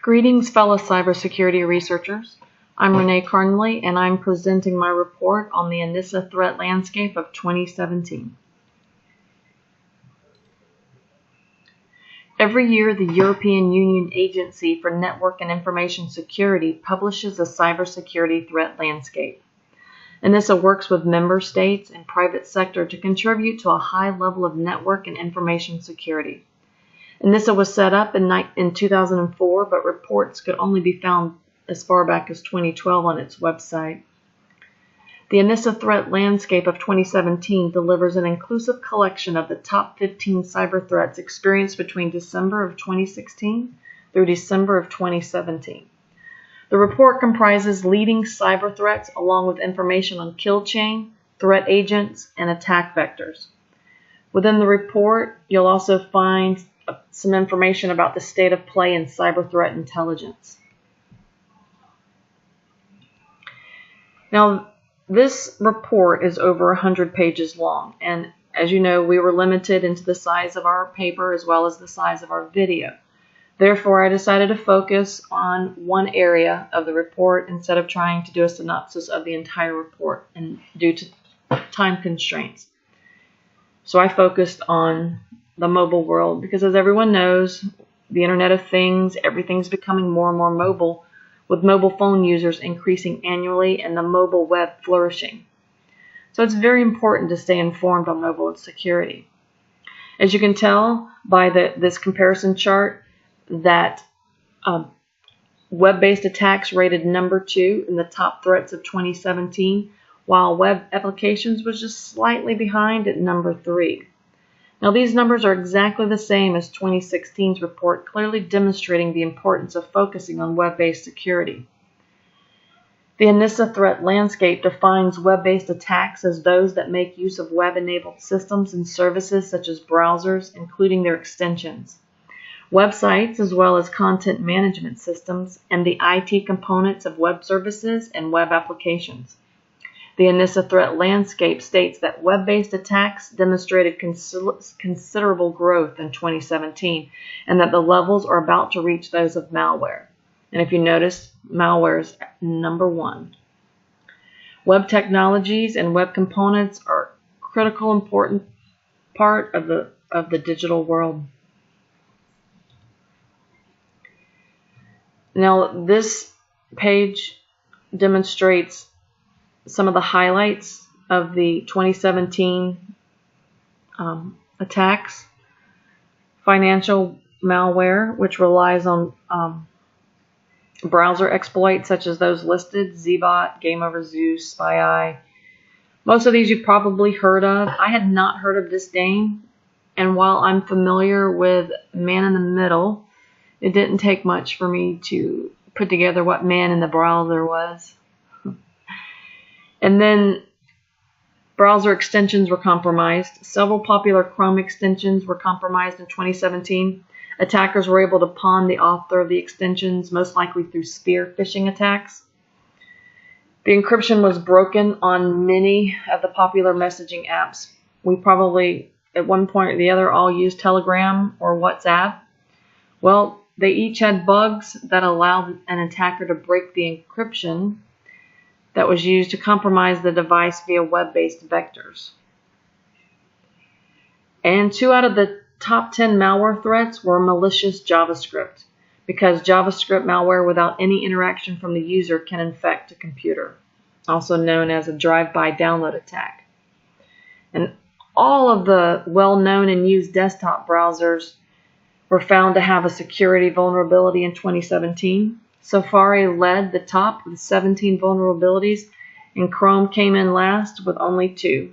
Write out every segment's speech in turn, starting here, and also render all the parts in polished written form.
Greetings, fellow cybersecurity researchers. I'm Renee Carnley, and I'm presenting my report on the ENISA Threat Landscape of 2017. Every year, the European Union Agency for Network and Information Security publishes a cybersecurity threat landscape. ENISA works with member states and private sector to contribute to a high level of network and information security. ENISA was set up in 2004, but reports could only be found as far back as 2012 on its website. The ENISA Threat Landscape of 2017 delivers an inclusive collection of the top 15 cyber threats experienced between December of 2016 through December of 2017. The report comprises leading cyber threats along with information on kill chain, threat agents, and attack vectors. Within the report, you'll also find some information about the state of play in cyber threat intelligence. Now, this report is over 100 pages long, and as you know, we were limited into the size of our paper as well as the size of our video. Therefore, I decided to focus on one area of the report instead of trying to do a synopsis of the entire report and due to time constraints. So I focused on the mobile world because, as everyone knows, the Internet of Things, everything's becoming more and more mobile, with mobile phone users increasing annually and the mobile web flourishing. So it's very important to stay informed on mobile security. As you can tell by this comparison chart, that web-based attacks rated number 2 in the top threats of 2017, while web applications was just slightly behind at number 3. Now, these numbers are exactly the same as 2016's report, clearly demonstrating the importance of focusing on web-based security. The ENISA Threat Landscape defines web-based attacks as those that make use of web-enabled systems and services such as browsers, including their extensions, websites, as well as content management systems, and the IT components of web services and web applications. The ENISA Threat Landscape states that web-based attacks demonstrated considerable growth in 2017 and that the levels are about to reach those of malware. And if you notice, malware is number 1. Web technologies and web components are a critical, important part of the digital world. Now, this page demonstrates some of the highlights of the 2017 attacks. Financial malware, which relies on browser exploits such as those listed, Zbot, Game Over Zeus, SpyEye. Most of these you've probably heard of. I had not heard of this name, and while I'm familiar with Man in the Middle, it didn't take much for me to put together what man in the browser was. And then browser extensions were compromised. Several popular Chrome extensions were compromised in 2017. Attackers were able to pawn the author of the extensions, most likely through spear phishing attacks. The encryption was broken on many of the popular messaging apps. We probably, at one point or the other, all used Telegram or WhatsApp. Well, they each had bugs that allowed an attacker to break the encryption that was used to compromise the device via web-based vectors. And 2 out of the top 10 malware threats were malicious JavaScript, because JavaScript malware without any interaction from the user can infect a computer, also known as a drive-by download attack. And all of the well-known and used desktop browsers were found to have a security vulnerability in 2017. Safari led the top with 17 vulnerabilities, and Chrome came in last with only 2.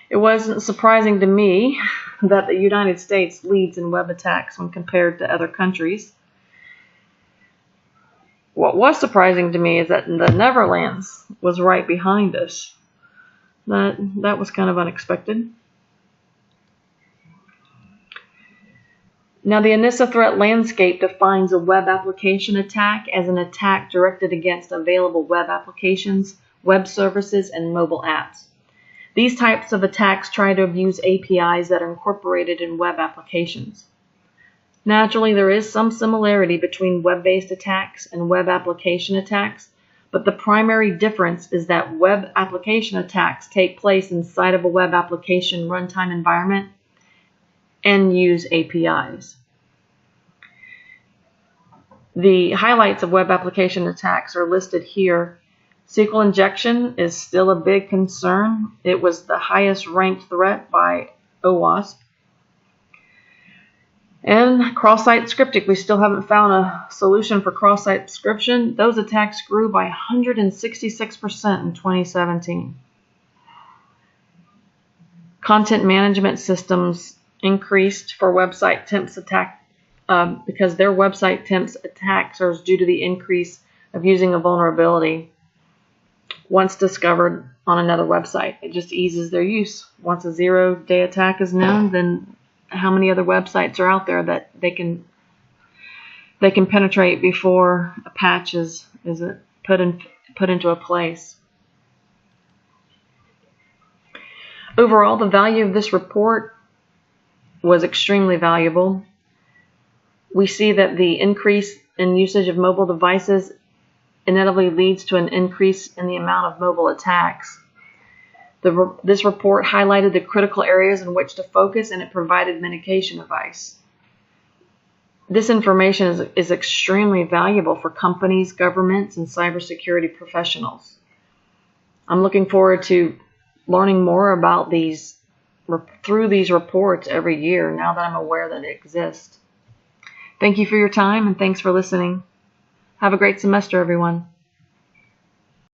It wasn't surprising to me that the United States leads in web attacks when compared to other countries. What was surprising to me is that the Netherlands was right behind us. That was kind of unexpected. Now, the ENISA Threat Landscape defines a web application attack as an attack directed against available web applications, web services, and mobile apps. These types of attacks try to abuse APIs that are incorporated in web applications. Naturally, there is some similarity between web-based attacks and web application attacks, but the primary difference is that web application attacks take place inside of a web application runtime environment and use APIs. The highlights of web application attacks are listed here. SQL injection is still a big concern. It was the highest ranked threat by OWASP. And cross-site scripting, we still haven't found a solution for cross-site scription. Those attacks grew by 166% in 2017. Content management systems increased for website temps attack because their website temps attacks are due to the increase of using a vulnerability once discovered on another website. It just eases their use. Once a zero-day attack is known, then how many other websites are out there that they can penetrate before a patch is put into a place. Overall, the value of this report was extremely valuable. We see that the increase in usage of mobile devices inevitably leads to an increase in the amount of mobile attacks. This report highlighted the critical areas in which to focus, and it provided mitigation advice. This information is extremely valuable for companies, governments, and cybersecurity professionals. I'm looking forward to learning more about these through these reports every year now that I'm aware that they exist. Thank you for your time, and thanks for listening. Have a great semester, everyone.